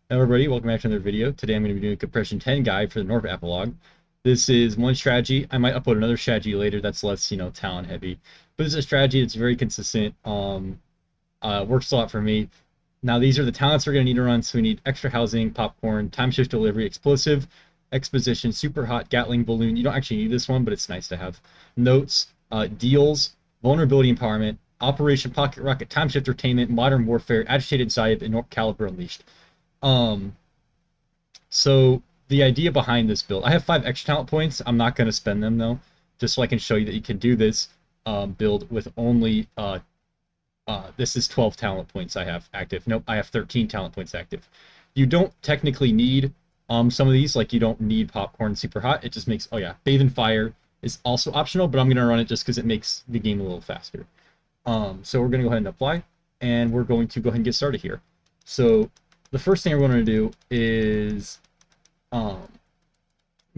Hello everybody, welcome back to another video. Today I'm going to be doing a compression 10 guide for the Gnorp Apologue. This is one strategy. I might upload another strategy later that's less, talent heavy. But this is a strategy that's very consistent. Works a lot for me. Now these are the talents we're going to need to run. So we need extra housing, popcorn, time shift delivery, explosive, exposition, super hot, Gatling balloon. You don't actually need this one, but it's nice to have. Notes, deals, vulnerability empowerment, operation pocket rocket, time shift entertainment, modern warfare, agitated scythe, and Gnorp caliber unleashed. Um, so the idea behind this build, I have 5 extra talent points. I'm not going to spend them though, just so I can show you that you can do this build with only, this is 12 talent points I have active. Nope, I have 13 talent points active. You don't technically need some of these, like you don't need popcorn super hot. It just makes, oh yeah, bathe in fire is also optional, but I'm going to run it just because it makes the game a little faster. So we're going to go ahead and apply, and we're going to go ahead and get started here. So the first thing we're going to do is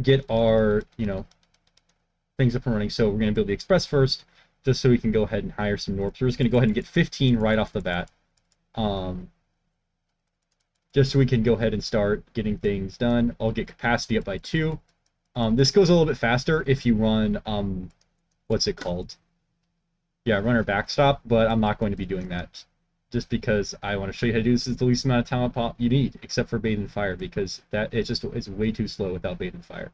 get our, things up and running. So we're going to build the Express first, just so we can go ahead and hire some Gnorps. We're just going to go ahead and get 15 right off the bat, just so we can go ahead and start getting things done. I'll get capacity up by 2. This goes a little bit faster if you run, what's it called? Yeah, runner backstop, but I'm not going to be doing that, just because I want to show you how to do this. Is the least amount of talent pop you need, except for Bathe and Fire, because it's way too slow without Bathe and Fire.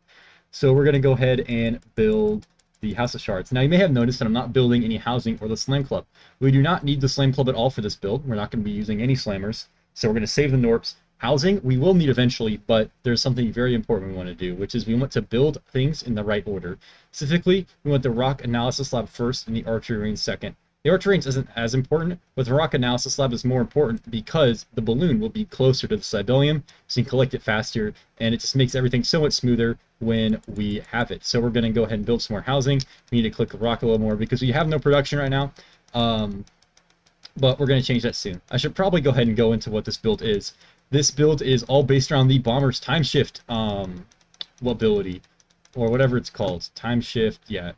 So we're going to go ahead and build the House of Shards. Now you may have noticed that I'm not building any housing or the Slam Club. We do not need the Slam Club at all for this build. We're not going to be using any slammers, so we're going to save the Gnorps. Housing we will need eventually, but there's something very important we want to do, which is we want to build things in the right order. Specifically, we want the Rock Analysis Lab first and the Archery Range second. The archer range isn't as important, but the rock analysis lab is more important because the balloon will be closer to the Cybelium, so you can collect it faster, and it just makes everything so much smoother when we have it. So we're going to go ahead and build some more housing. We need to click the rock a little more because we have no production right now, but we're going to change that soon. I should probably go ahead and go into what this build is. This build is all based around the Bomber's time shift ability, or whatever it's called. Time shift, yeah.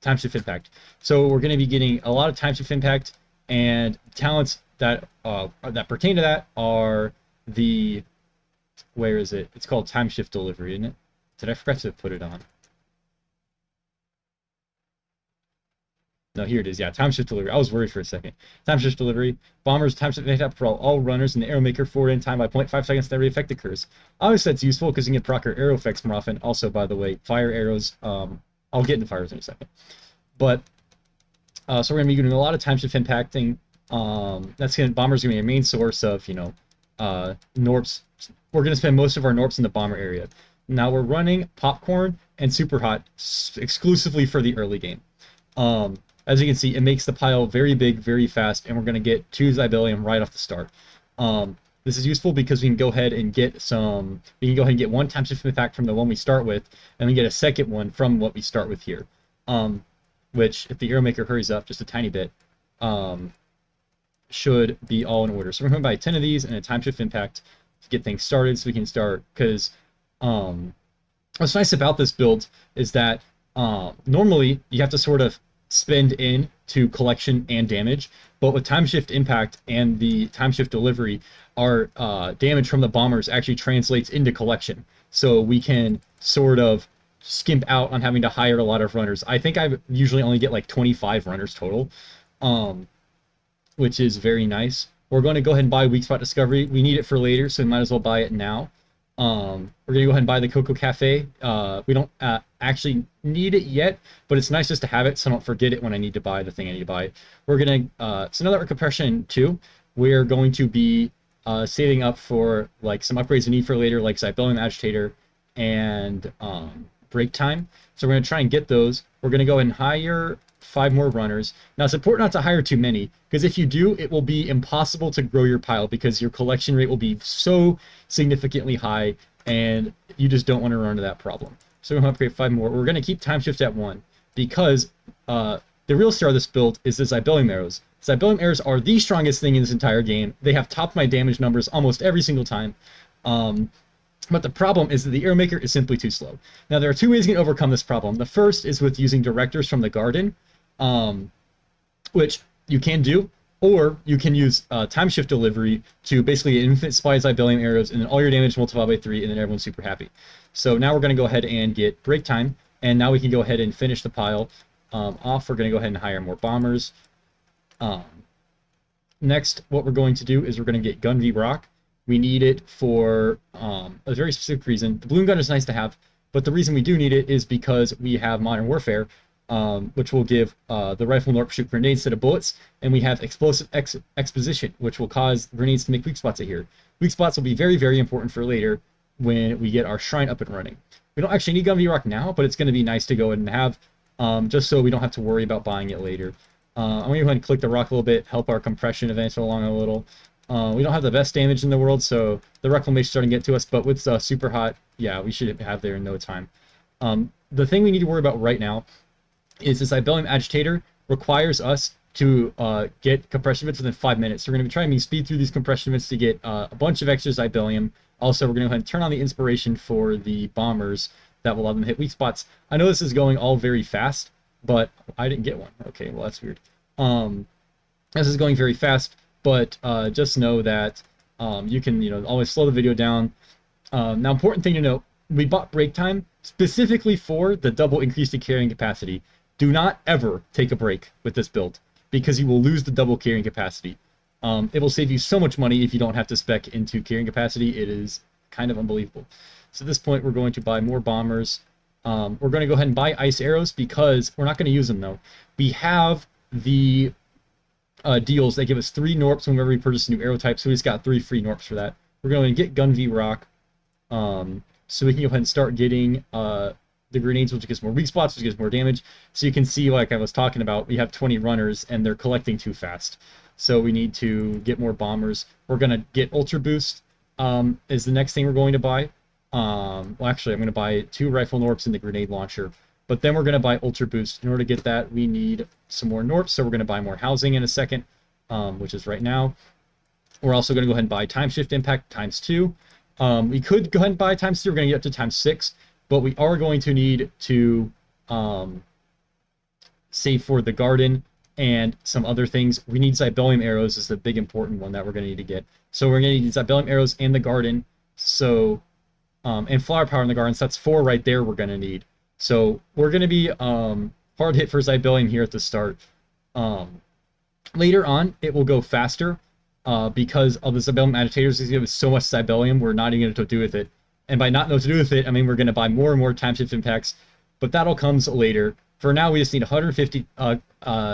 Time shift impact. So we're going to be getting a lot of time shift impact, and talents that pertain to that are the, where is it? It's called time shift delivery, isn't it? Did I forget to put it on? No, here it is. Yeah, time shift delivery. I was worried for a second. Time shift delivery. Bombers time shift impact for all runners in the arrow maker forward in time by 0.5 seconds that every effect occurs. Obviously, that's useful because you can proc your arrow effects more often. Also, by the way, fire arrows. I'll get into fires in a second. But so we're gonna be doing a lot of time shift impacting. Bomber's gonna be a main source of, Gnorps. We're gonna spend most of our Gnorps in the bomber area. Now we're running popcorn and super hot exclusively for the early game. As you can see, it makes the pile very big, very fast, and we're gonna get 2 Zybelium right off the start. This is useful because we can go ahead and get 1 time shift impact from the one we start with, and we get a second one from what we start with here. Which, if the arrow maker hurries up just a tiny bit, should be all in order. So we're going to buy 10 of these and a time shift impact to get things started, so we can start, because what's nice about this build is that normally you have to sort of spend in to collection and damage, but with time shift impact and the time shift delivery, our damage from the bombers actually translates into collection, so we can sort of skimp out on having to hire a lot of runners. I think I usually only get like 25 runners total, which is very nice. We're going to go ahead and buy Weak Spot Discovery. We need it for later, so we might as well buy it now. We're going to go ahead and buy the Cocoa Cafe. We don't actually need it yet, but it's nice just to have it so I don't forget it when I need to buy the thing I need to buy. We're going to, so now that we're compression 2, we're going to be saving up for like some upgrades we need for later, like Cybelium Agitator and break time. So we're going to try and get those. We're going to go ahead and hire 5 more runners. Now it's important not to hire too many, because if you do, it will be impossible to grow your pile because your collection rate will be so significantly high, and you just don't want to run into that problem. So we're going to upgrade 5 more. We're going to keep time shift at 1 because the real star of this build is the Zybelium arrows. Zybelium arrows are the strongest thing in this entire game. They have topped my damage numbers almost every single time. But the problem is that the arrow maker is simply too slow. Now, there are 2 ways you can overcome this problem. The first is with using directors from the garden, which you can do. Or you can use time shift delivery to basically get infinite supplies Zybellium arrows, and then all your damage multiplied by 3, and then everyone's super happy. So now we're going to go ahead and get break time, and now we can go ahead and finish the pile off. We're going to go ahead and hire more bombers. Next, what we're going to do is we're going to get Gun V Rock. We need it for a very specific reason. The balloon gun is nice to have, but the reason we do need it is because we have Modern Warfare, which will give the rifle Gnorp shoot grenades instead of bullets, and we have explosive exposition, which will cause grenades to make weak spots here. Weak spots will be very, very important for later when we get our shrine up and running. We don't actually need Gun V Rock now, but it's going to be nice to go ahead and have, just so we don't have to worry about buying it later. I'm going to go ahead and click the rock a little bit, help our compression advance along a little. We don't have the best damage in the world, so the reclamation is starting to get to us, but with super hot, yeah, we should have there in no time. The thing we need to worry about right now is this Zybellium agitator requires us to get compression events within 5 minutes. So we're going to be trying to speed through these compression events to get a bunch of extra Zybellium. Also, we're going to go ahead and turn on the inspiration for the bombers that will allow them to hit weak spots. I know this is going all very fast, but I didn't get one. Okay, well, that's weird. This is going very fast, but just know that you can, always slow the video down. Now, important thing to note, we bought break time specifically for the double increase in carrying capacity. Do not ever take a break with this build because you will lose the double carrying capacity. It will save you so much money if you don't have to spec into carrying capacity. It is kind of unbelievable. So at this point, we're going to buy more bombers. We're going to go ahead and buy ice arrows because we're not going to use them, though. We have the deals that give us 3 Gnorps whenever we purchase a new arrow type, so we just got 3 free Gnorps for that. We're going to get Gun V Rock, so we can go ahead and start getting the grenades, which gives more weak spots, which gives more damage. So you can see, like I was talking about, we have 20 runners, and they're collecting too fast. So we need to get more bombers. We're going to get Ultra Boost is the next thing we're going to buy. Well, actually, I'm going to buy 2 rifle Gnorps and the grenade launcher. But then we're going to buy Ultra Boost. In order to get that, we need some more Gnorps, so we're going to buy more housing in a second, which is right now. We're also going to go ahead and buy Time Shift Impact ×2. We could go ahead and buy ×3. We're going to get up to ×6, but we are going to need to save for the garden and some other things. We need Zybellium arrows is the big important one that we're going to need to get. So we're going to need Zybellium arrows and the garden, so and flower power in the garden. So that's 4 right there we're going to need. So we're going to be hard hit for Zybellium here at the start. Later on, it will go faster because of the Zybellium agitators. It gives so much Zybellium, we're not even going to know what to do with it. And by not know what to do with it, I mean we're going to buy more and more time shift impacts, but that'll come later. For now, we just need 150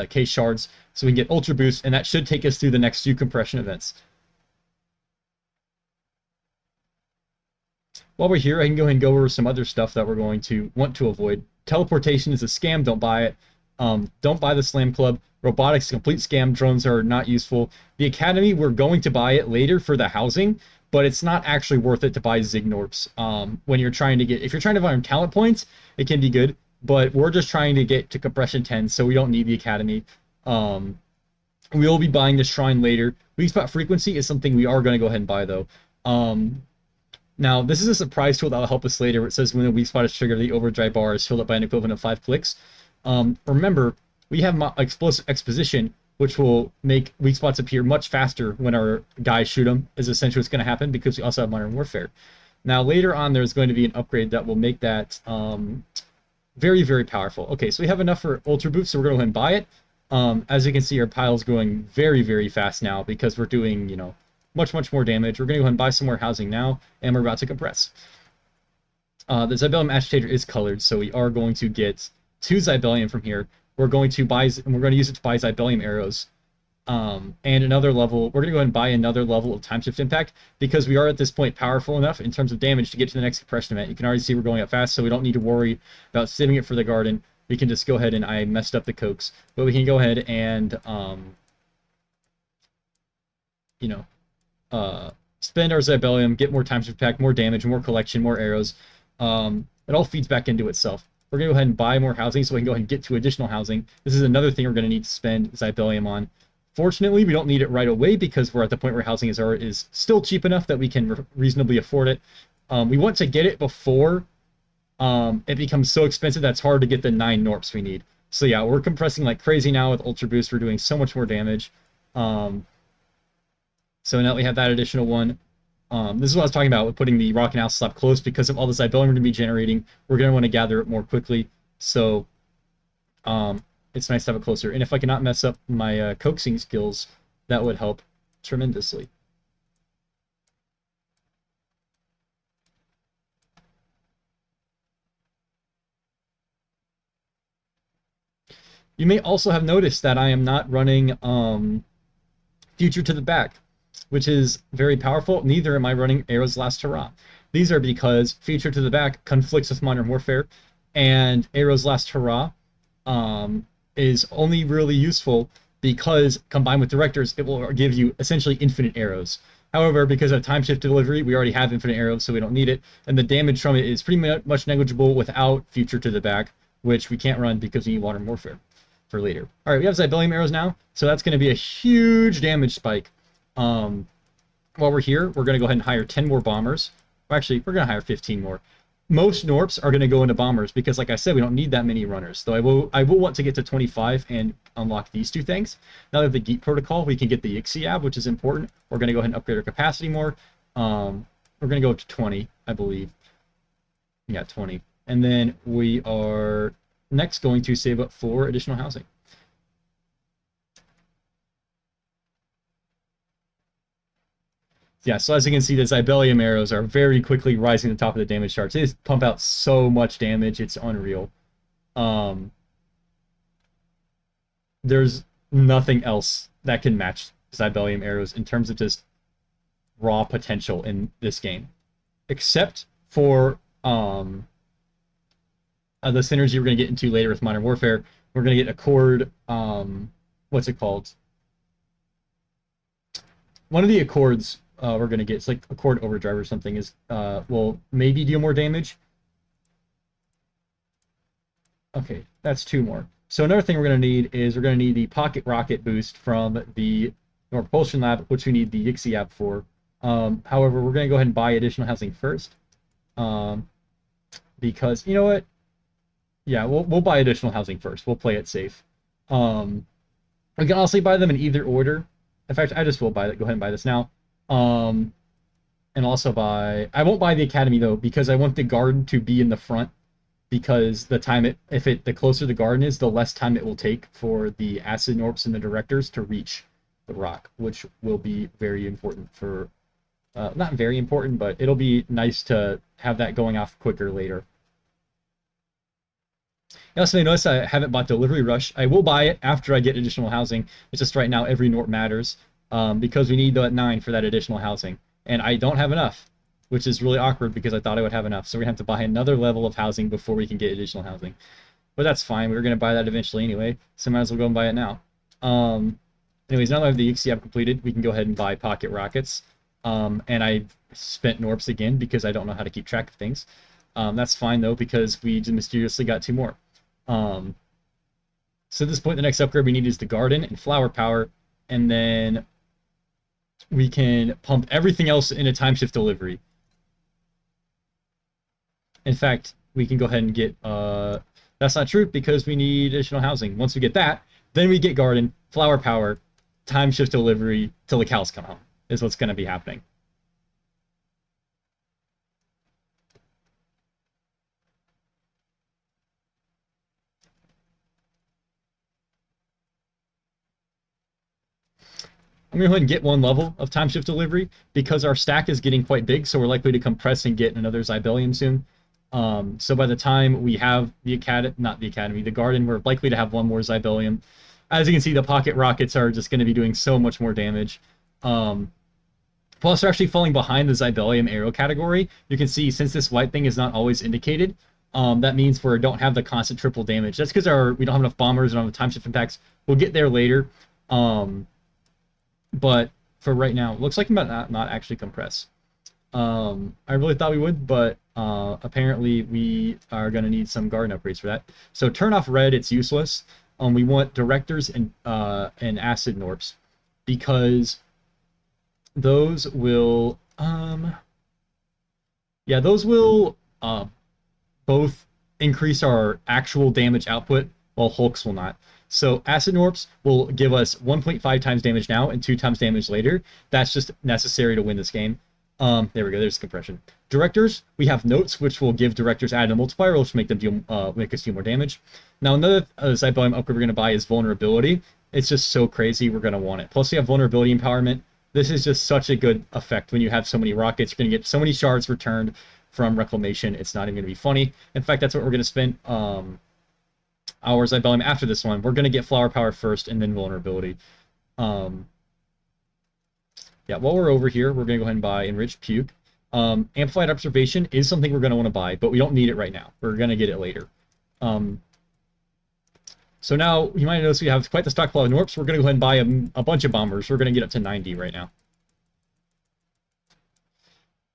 K shards so we can get Ultra Boost, and that should take us through the next few compression events. While we're here, I can go ahead and go over some other stuff that we're going to want to avoid. Teleportation is a scam. Don't buy it. Don't buy the Slam Club. Robotics is a complete scam. Drones are not useful. The Academy, we're going to buy it later for the housing, but it's not actually worth it to buy Zignorps. When you're trying to get, if you're trying to find talent points, it can be good, but we're just trying to get to compression 10, so we don't need the Academy. We will be buying the Shrine later. Weak spot frequency is something we are going to go ahead and buy, though. Now, this is a surprise tool that will help us later, where it says when a weak spot is triggered, the Overdrive bar is filled up by an equivalent of 5 clicks. Remember, we have explosive exposition, which will make weak spots appear much faster when our guys shoot them, is essentially what's going to happen, because we also have Modern Warfare. Now, later on, there's going to be an upgrade that will make that very, very powerful. Okay, so we have enough for Ultra Boost, so we're going to go ahead and buy it. As you can see, our pile's going very, very fast now, because we're doing, much, much more damage. We're going to go ahead and buy some more housing now, and we're about to compress. The Zybellium agitator is colored, so we are going to get 2 Zybellium from here. We're going to use it to buy Zybellium arrows. And another level, we're going to go ahead and buy another level of time shift impact, because we are at this point powerful enough in terms of damage to get to the next compression event. You can already see we're going up fast, so we don't need to worry about saving it for the garden. We can just go ahead and, I messed up the cokes, but we can go ahead and, spend our Zybellium, get more time shift impact, more damage, more collection, more arrows. It all feeds back into itself. We're going to go ahead and buy more housing so we can go ahead and get to additional housing. This is another thing we're going to need to spend Zybellium on. Fortunately, we don't need it right away because we're at the point where housing is still cheap enough that we can reasonably afford it. We want to get it before it becomes so expensive that it's hard to get the 9 Gnorps we need. So yeah, we're compressing like crazy now with Ultra Boost. We're doing so much more damage. Um, so now we have that additional one. This is what I was talking about with putting the rock and house slab close because of all the Zibelium we're going to be generating. We're going to want to gather it more quickly. So it's nice to have it closer. And if I cannot mess up my coaxing skills, that would help tremendously. You may also have noticed that I am not running Future to the Back, which is very powerful. Neither am I running Arrow's Last Hurrah. These are because Future to the Back conflicts with Modern Warfare, and Arrow's Last Hurrah is only really useful because combined with Directors, it will give you essentially infinite arrows. However, because of time shift delivery, we already have infinite arrows, so we don't need it, and the damage from it is pretty much negligible without Future to the Back, which we can't run because we need Modern Warfare for later. All right, we have Zibelium arrows now, so that's going to be a huge damage spike. While we're here, we're going to go ahead and hire 10 more bombers. Well, actually, we're going to hire 15 more. Most Gnorps are going to go into bombers because, like I said, we don't need that many runners. Though I will want to get to 25 and unlock these two things. Now that the Geek Protocol, we can get the Ixiab, which is important. We're going to go ahead and upgrade our capacity more. We're going to go up to 20, I believe. Yeah, 20. And then we are next going to save up for additional housing. Yeah, so as you can see, the Zibelium arrows are very quickly rising to the top of the damage charts. They just pump out so much damage, it's unreal. There's nothing else that can match Zibelium arrows in terms of just raw potential in this game, except for the synergy we're going to get into later with Modern Warfare. We're going to get Accord, what's it called? One of the Accords we're going to get, it's like Accord Overdrive or something, is will maybe deal more damage. Okay, that's 2 more. So another thing we're going to need is we're going to need the Pocket Rocket boost from the Gnorp Propulsion Lab, which we need the Ixiab for. However, we're going to go ahead and buy additional housing first. Because, you know what? Yeah, we'll buy additional housing first. We'll play it safe. We can honestly buy them in either order. In fact, I just will buy that. Go ahead and buy this now. And also buy... I won't buy the Academy, though, because I want the Garden to be in the front. Because the closer the Garden is, the less time it will take for the Acid Gnorps and the Directors to reach the rock, which will be very important for... not very important, but it'll be nice to have that going off quicker later. You also may notice I haven't bought Delivery Rush. I will buy it after I get additional housing. It's just right now every Gnorp matters because we need that 9 for that additional housing. And I don't have enough, which is really awkward because I thought I would have enough. So we're going to have to buy another level of housing before we can get additional housing. But that's fine. We were going to buy that eventually anyway, so might as well go and buy it now. Anyways, now that I have the Ixiab completed, we can go ahead and buy Pocket Rockets. And I spent Gnorps again because I don't know how to keep track of things. That's fine, though, because we just mysteriously got 2 more. So at this point, the next upgrade we need is the Garden and Flower Power, and then we can pump everything else in a time shift delivery. In fact, we can go ahead and get... that's not true because we need additional housing. Once we get that, then we get Garden, Flower Power, time shift delivery till the cows come home, is what's going to be happening. I'm going to go ahead and get 1 level of time shift delivery because our stack is getting quite big, so we're likely to compress and get another Zibelium soon. So by the time we have the Garden, we're likely to have 1 more Zibelium. As you can see, the Pocket Rockets are just going to be doing so much more damage. Plus, we're actually falling behind the Zibelium arrow category. You can see, since this white thing is not always indicated, that means we don't have the constant triple damage. That's because we don't have enough bombers, we don't have time shift impacts. We'll get there later. But for right now, looks like we might not actually compress. I really thought we would, but apparently we are going to need some Garden upgrades for that. So turn off red, it's useless. We want Directors and Acid Gnorps because those will both increase our actual damage output, while Hulks will not. So acid Gnorps will give us 1.5 times damage now and 2 times damage later. That's just necessary to win this game. There we go. There's compression. Directors, we have notes, which will give directors added a multiplier, which make them make us deal more damage. Now, another side volume upgrade we're going to buy is vulnerability. It's just so crazy. We're going to want it. Plus, we have vulnerability empowerment. This is just such a good effect when you have so many rockets. You're going to get so many shards returned from reclamation. It's not even going to be funny. In fact, that's what we're going to spend our side volume after this one. We're going to get flower power first and then vulnerability. Yeah, while we're over here, we're going to go ahead and buy Enriched Puke. Amplified Observation is something we're going to want to buy, but we don't need it right now. We're going to get it later. So now, you might notice we have quite the stockpile of Gnorps. We're going to go ahead and buy a bunch of Bombers. We're going to get up to 90 right now.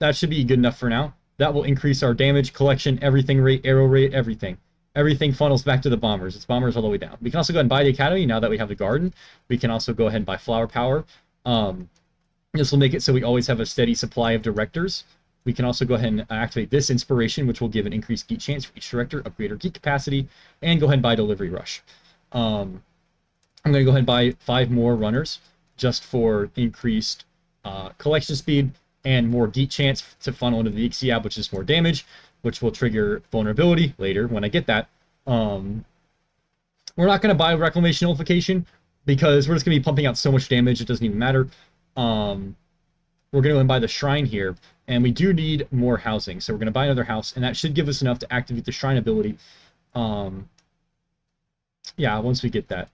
That should be good enough for now. That will increase our damage, collection, everything rate, arrow rate, everything. Everything funnels back to the Bombers. It's Bombers all the way down. We can also go ahead and buy the Academy now that we have the Garden. We can also go ahead and buy Flower Power. This will make it so we always have a steady supply of directors. We can also go ahead and activate this Inspiration, which will give an increased geek chance for each director, upgrade our geek capacity, and go ahead and buy Delivery Rush. I'm going to go ahead and buy 5 more runners just for increased collection speed and more geek chance to funnel into the Ixiab, which is more damage, which will trigger vulnerability later when I get that. We're not going to buy Reclamation Nullification because we're just going to be pumping out so much damage, it doesn't even matter. We're going to buy the Shrine here, and we do need more housing, so we're going to buy another house, and that should give us enough to activate the Shrine ability. Yeah, once we get that.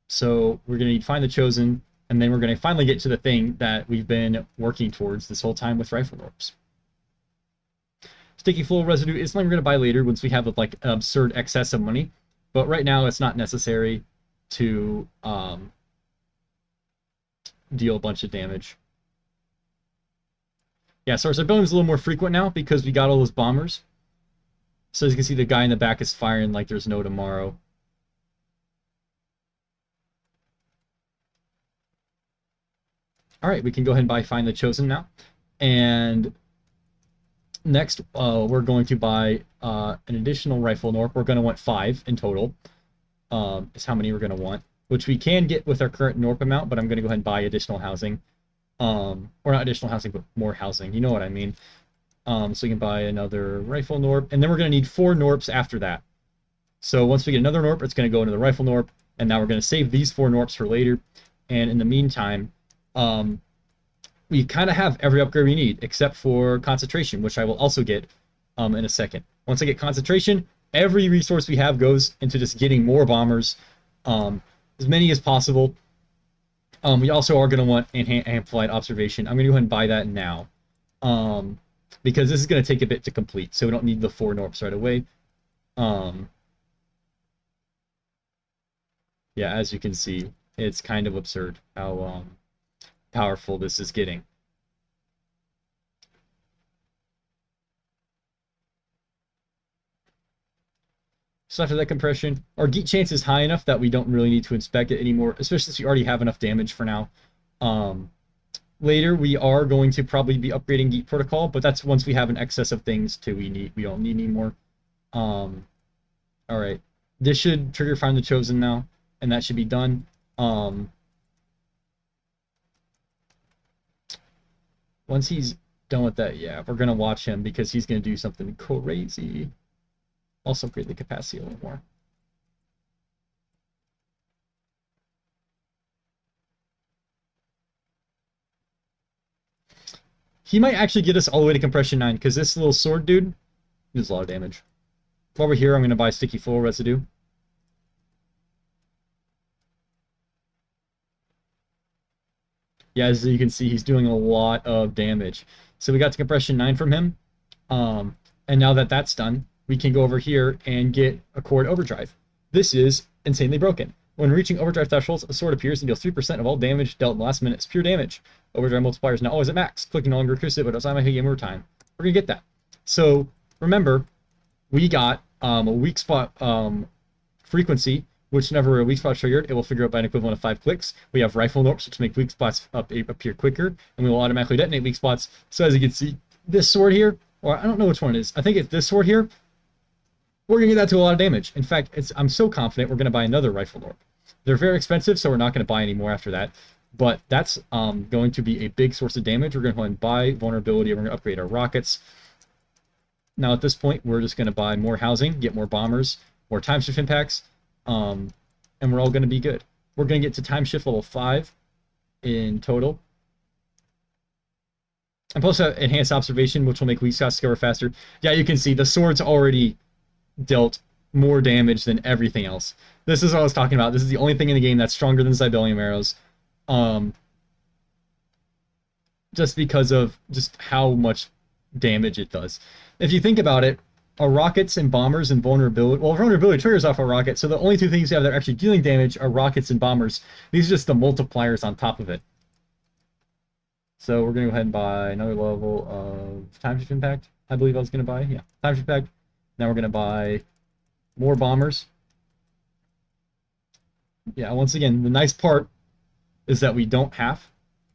So we're going to need Find the Chosen, and then we're going to finally get to the thing that we've been working towards this whole time with Rifle Gnorps. Sticky Flow Residue is something we're going to buy later once we have like an absurd excess of money, but right now it's not necessary to deal a bunch of damage. Yeah, so our ability is a little more frequent now because we got all those Bombers. So as you can see, the guy in the back is firing like there's no tomorrow. All right, we can go ahead and buy Find the Chosen now. And next, we're going to buy an additional Rifle Gnorp. We're going to want 5 in total, is how many we're going to want, which we can get with our current Gnorp amount, but I'm going to go ahead and buy additional housing. Or not additional housing, but more housing. You know what I mean. So we can buy another Rifle Gnorp, and then we're going to need 4 Gnorps after that. So once we get another Gnorp, it's going to go into the Rifle Gnorp, and now we're going to save these 4 Gnorps for later. And in the meantime, we kind of have every upgrade we need, except for Concentration, which I will also get in a second. Once I get Concentration, every resource we have goes into just getting more Bombers, as many as possible. We also are going to want Amplified Observation. I'm going to go ahead and buy that now, because this is going to take a bit to complete, so we don't need the 4 Gnorps right away. Yeah, as you can see, it's kind of absurd how powerful this is getting. So after that compression, our geek chance is high enough that we don't really need to inspect it anymore, especially since we already have enough damage for now. Later, we are going to probably be upgrading Geek Protocol, but that's once we have an excess of things we don't need anymore. All right, this should trigger Find the Chosen now, and that should be done. Once he's done with that, yeah, we're gonna watch him because he's gonna do something crazy. Also upgrade the capacity a little more. He might actually get us all the way to compression 9 because this little sword dude does a lot of damage. While we're here, I'm going to buy Sticky Flow Residue. Yeah, as you can see, he's doing a lot of damage. So we got to compression 9 from him. And now that that's done, we can go over here and get a Chord Overdrive. This is insanely broken. When reaching Overdrive thresholds, a sword appears and deals 3% of all damage dealt in the last minute is pure damage. Overdrive multiplier is now always at max. Clicking no longer recursive, but it's automatically game over time. We're going to get that. So remember, we got a weak spot frequency, which whenever a weak spot triggered, it will figure out by an equivalent of 5 clicks. We have Rifle Gnorps, which make weak spots appear quicker, and we will automatically detonate weak spots. So as you can see, this sword here, or I don't know which one it is. I think it's this sword here, we're going to get that to a lot of damage. In fact, I'm so confident we're going to buy another Rifle Gnorp. They're very expensive, so we're not going to buy any more after that. But that's going to be a big source of damage. We're going to go ahead and buy Vulnerability. We're going to upgrade our rockets. Now, at this point, we're just going to buy more housing, get more bombers, more time shift impacts, and we're all going to be good. We're going to get to time shift level 5 in total. And plus enhanced observation, which will make weak spots discover faster. Yeah, you can see the sword's already dealt more damage than everything else. This is what I was talking about. This is the only thing in the game that's stronger than Zibelium arrows. Just because of just how much damage it does. If you think about it, our rockets and bombers and vulnerability... Well, vulnerability triggers off a rocket, so the only two things you have that are actually dealing damage are rockets and bombers. These are just the multipliers on top of it. So we're going to go ahead and buy another level of time shift impact. I believe I was going to buy. Yeah, time shift impact. Now we're going to buy more bombers. Yeah, once again, the nice part is that we don't have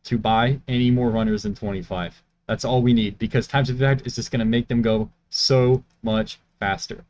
to buy any more runners than 25. That's all we need, because time shift impact is just going to make them go so much faster.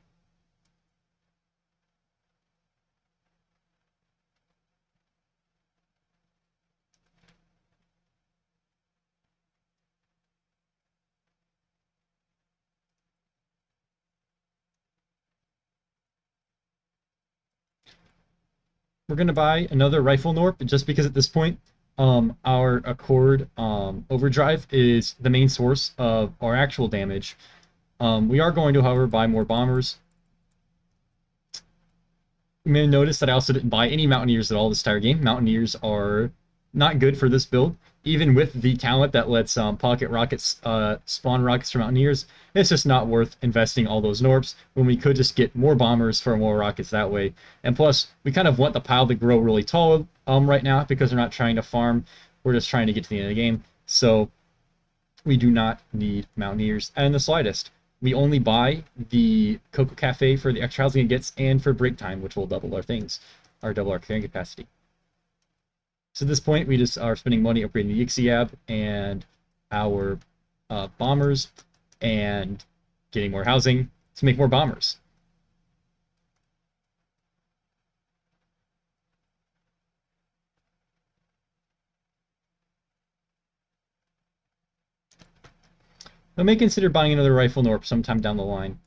We're going to buy another Rifle Gnorp, just because at this point, our Accord Overdrive is the main source of our actual damage. We are going to, however, buy more bombers. You may notice that I also didn't buy any Mountaineers at all this entire game. Mountaineers are not good for this build. Even with the talent that lets pocket rockets spawn rockets for Mountaineers, it's just not worth investing all those Gnorps when we could just get more bombers for more rockets that way. And plus, we kind of want the pile to grow really tall right now, because we're not trying to farm. We're just trying to get to the end of the game. So we do not need Mountaineers in the slightest. We only buy the Cocoa Cafe for the extra housing it gets and for break time, which will double our things, or double our carrying capacity. So at this point, we just are spending money upgrading the Ixiab and our bombers and getting more housing to make more bombers. I may consider buying another Rifle Gnorp sometime down the line.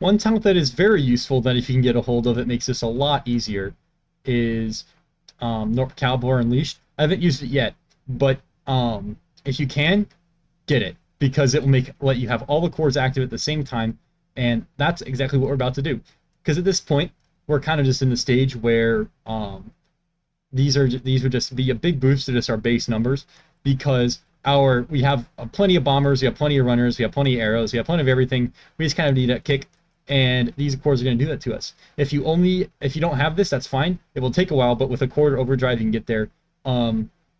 One talent that is very useful, that if you can get a hold of it makes this a lot easier, is Gnorp Cowboy Unleashed. I haven't used it yet, but if you can, get it, because it will let you have all the cores active at the same time, and that's exactly what we're about to do. Because at this point, we're kind of just in the stage where these would just be a big boost to just our base numbers, because we have plenty of bombers, we have plenty of runners, we have plenty of arrows, we have plenty of everything. We just kind of need a kick, and these cores are going to do that to us. If you don't have this, that's fine. It will take a while, but with a core Overdrive, you can get there.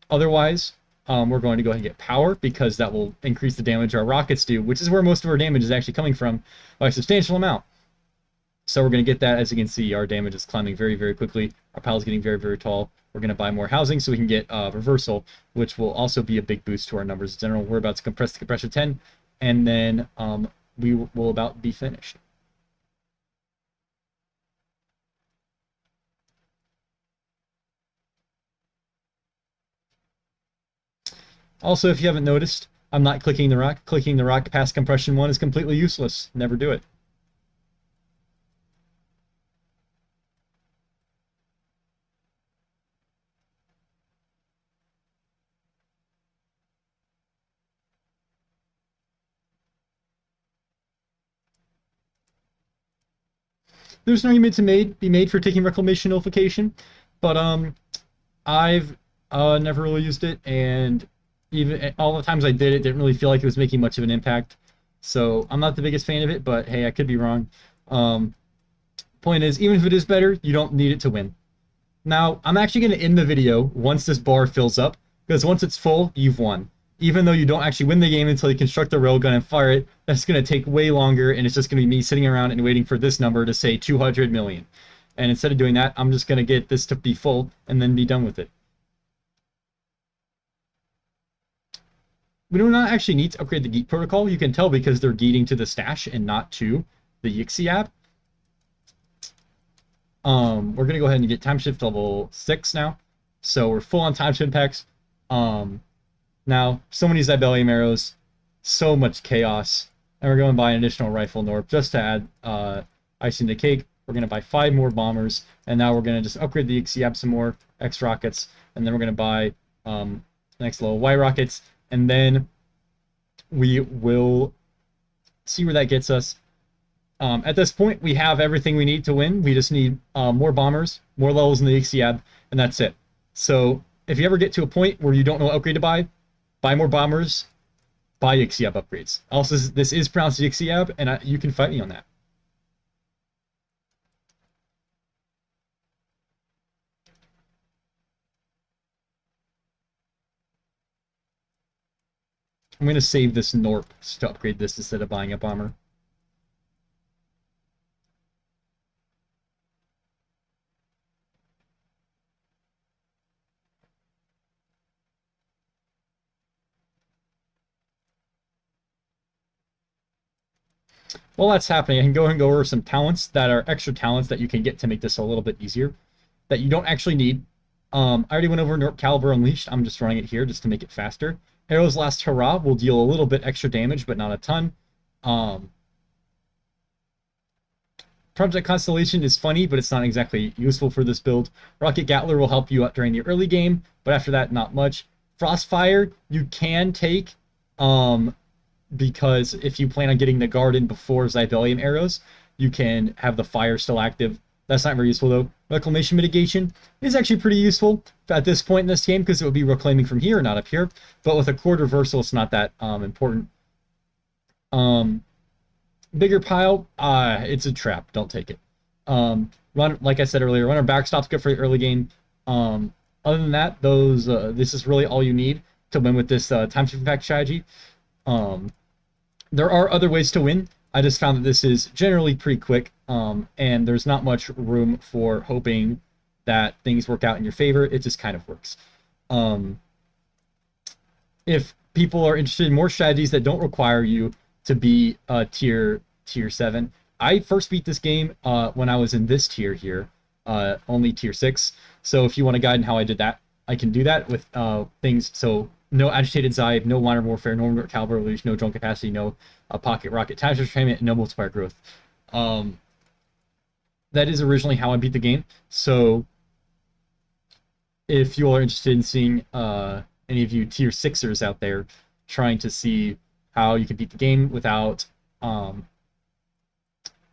Otherwise, we're going to go ahead and get power, because that will increase the damage our rockets do, which is where most of our damage is actually coming from by a substantial amount. So we're going to get that. As you can see, our damage is climbing very, very quickly. Our pile is getting very, very tall. We're going to buy more housing so we can get reversal, which will also be a big boost to our numbers in general. We're about to compress the compressor 10, and then we will about be finished. Also, if you haven't noticed, I'm not clicking the rock. Clicking the rock past compression 1 is completely useless. Never do it. There's an argument to be made for taking reclamation nullification, but I've never really used it, and even all the times I did it, didn't really feel like it was making much of an impact. So I'm not the biggest fan of it, but hey, I could be wrong. Point is, even if it is better, you don't need it to win. Now, I'm actually going to end the video once this bar fills up, because once it's full, you've won. Even though you don't actually win the game until you construct the railgun and fire it, that's going to take way longer, and it's just going to be me sitting around and waiting for this number to say 200 million. And instead of doing that, I'm just going to get this to be full and then be done with it. We do not actually need to upgrade the Geek protocol. You can tell because they're geeting to the stash and not to the Yixi app. We're going to go ahead and get time shift level 6 now. So we're full on time shift packs. Now, so many Zybelium arrows, so much chaos. And we're going to buy an additional rifle Gnorp just to add icing the cake. We're going to buy 5 more bombers. And now we're going to just upgrade the Yixi app some more, X rockets. And then we're going to buy next level Y rockets. And then we will see where that gets us. At this point, we have everything we need to win. We just need more bombers, more levels in the Ixiab, and that's it. So if you ever get to a point where you don't know what upgrade to buy more bombers, buy Ixiab upgrades. Also, this is pronounced Ixiab, and you can fight me on that. I'm going to save this Gnorp to upgrade this instead of buying a bomber. While that's happening, I can go and go over some talents that are extra talents that you can get to make this a little bit easier that you don't actually need. I already went over Gnorp Caliber Unleashed. I'm just running it here just to make it faster. Arrow's Last Hurrah will deal a little bit extra damage, but not a ton. Project Constellation is funny, but it's not exactly useful for this build. Rocket Gatler will help you out during the early game, but after that, not much. Frostfire, you can take, because if you plan on getting the Garden before Zybelium arrows, you can have the fire still active. That's not very useful, though. Reclamation Mitigation is actually pretty useful at this point in this game because it would be reclaiming from here, not up here. But with a chord reversal, it's not that important. Bigger pile, it's a trap. Don't take it. Run, like I said earlier, runner backstop's good for the early game. Other than that, this is really all you need to win with this time shift pack strategy. There are other ways to win. I just found that this is generally pretty quick, and there's not much room for hoping that things work out in your favor. It just kind of works. If people are interested in more strategies that don't require you to be tier 7, I first beat this game when I was in this tier here, only tier 6. So if you want a guide on how I did that, I can do that with things. So no agitated Zybe, no modern warfare, no caliber leash, no drone capacity, no pocket rocket time entertainment, no multiplier growth. That is originally how I beat the game. So if you are interested in seeing any of you tier 6ers out there trying to see how you can beat the game without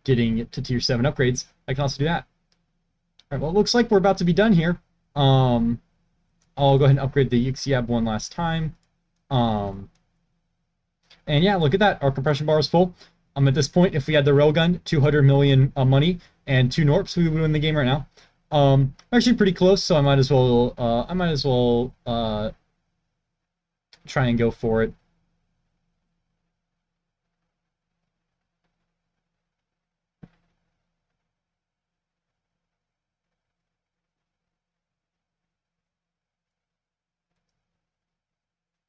getting to tier 7 upgrades, I can also do that. All right, well, it looks like we're about to be done here. I'll go ahead and upgrade the Yixiab one last time. And yeah, look at that. Our compression bar is full. At this point, if we had the railgun, 200 million money and 2 Gnorps, we would win the game right now. Actually pretty close, so I might as well try and go for it.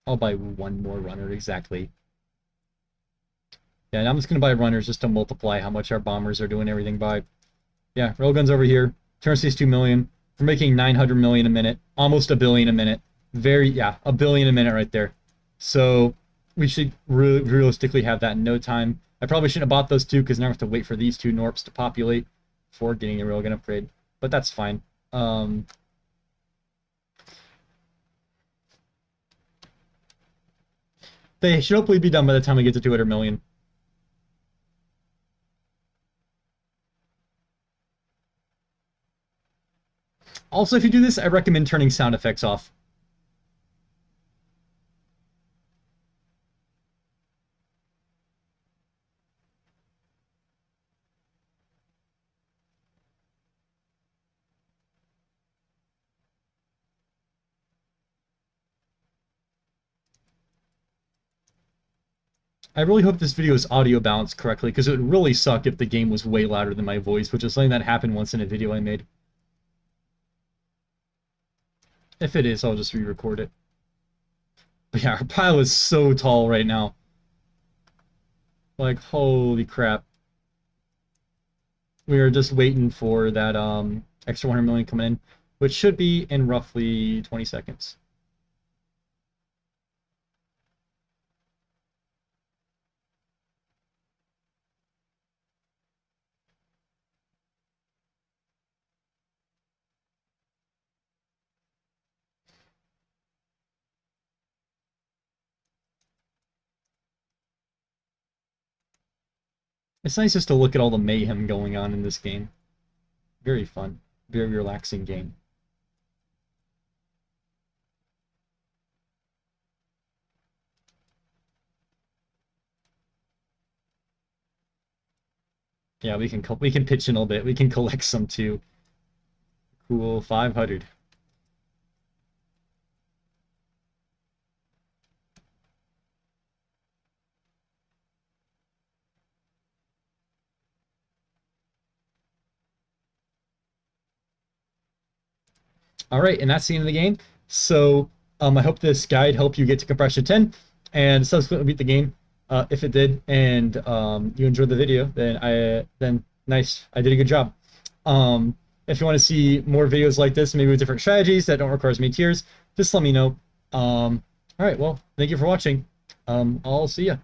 I'll buy one more runner, exactly. Yeah, and I'm just going to buy runners just to multiply how much our bombers are doing everything by. Yeah, railgun's over here. Turn stays 2 million. We're making 900 million a minute. Almost a billion a minute. A billion a minute right there. So we should realistically have that in no time. I probably shouldn't have bought those two because now I have to wait for these 2 Gnorps to populate before getting a railgun upgrade. But that's fine. They should hopefully be done by the time we get to 200 million. Also, if you do this, I recommend turning sound effects off. I really hope this video is audio balanced correctly, because it would really suck if the game was way louder than my voice, which is something that happened once in a video I made. If it is, I'll just re-record it. But yeah, our pile is so tall right now. Like, holy crap. We are just waiting for that extra 100 million coming in, which should be in roughly 20 seconds. It's nice just to look at all the mayhem going on in this game. Very fun. Very relaxing game. Yeah, we can pitch in a little bit. We can collect some too. Cool, 500. All right, and that's the end of the game. So I hope this guide helped you get to compression 10 and subsequently beat the game. If it did, and you enjoyed the video, then nice, I did a good job. If you want to see more videos like this, maybe with different strategies that don't require as many tiers, just let me know. All right, well, thank you for watching. I'll see ya.